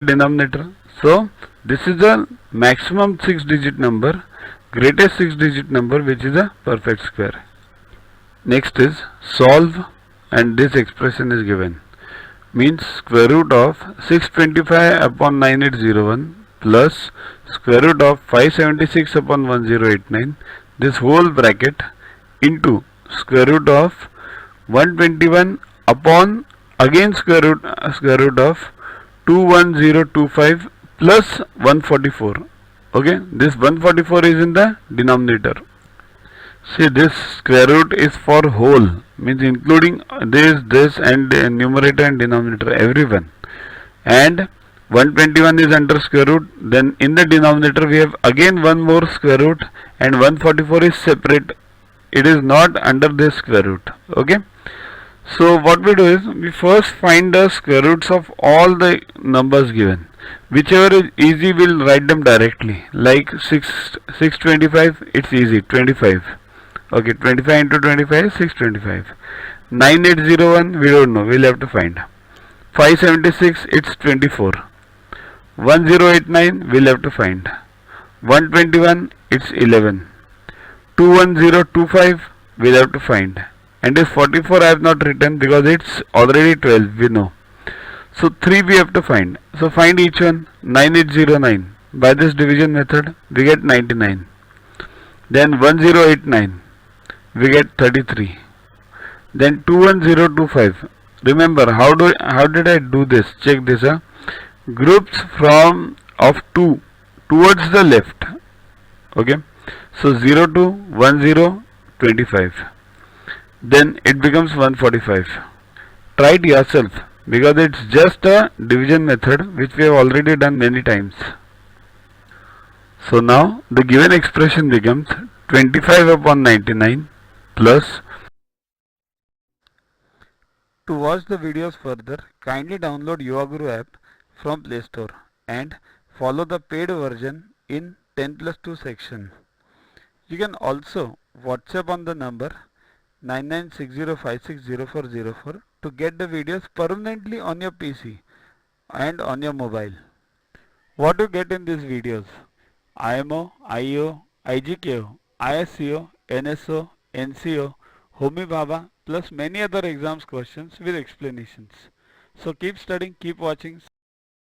denominator. So this is the maximum 6-digit number, greatest 6-digit number, which is a perfect square. Next is solve, and this expression is given. Means square root of 625 upon 9801 plus square root of 576 upon 1089, this whole bracket, into square root of 121 upon again square root of 21025 plus 144. Okay, this 144 is in the denominator. See, this square root is for whole, means including this and numerator and denominator, everyone. And 121 is under square root, then in the denominator we have again one more square root, and 144 is separate, it is not under this square root. Okay, so what we do is we first find the square roots of all the numbers given. Whichever is easy, we'll write them directly. Like 625, it's easy, 25. Okay, 25 into 25 is 625. 9801, we don't know, we'll have to find. 576, it's 24. 1089, we'll have to find. 121, it's 11. 21025, we'll have to find. And this 44 I have not written because it's already 12, we know. So 3 we have to find. So find each one. 9809. By this division method, we get 99. Then 1089, we get 33. Then 21025. Remember, how did I do this? Check this. Groups of 2 towards the left. Okay. So 0 to 10 25. Then it becomes 145. Try it yourself, because it's just a division method which we have already done many times. So now the given expression becomes 25 upon 99 plus. To watch the videos further, kindly download YuvaGuru app from Play Store and follow the paid version in 10+2 section. You can also WhatsApp on the number 9960560404 to get the videos permanently on your PC and on your mobile. What you get in these videos: IMO, IO, IGKO, ISCO, NSO, NCO, Homi Bhabha, plus many other exams questions with explanations. So keep studying, keep watching.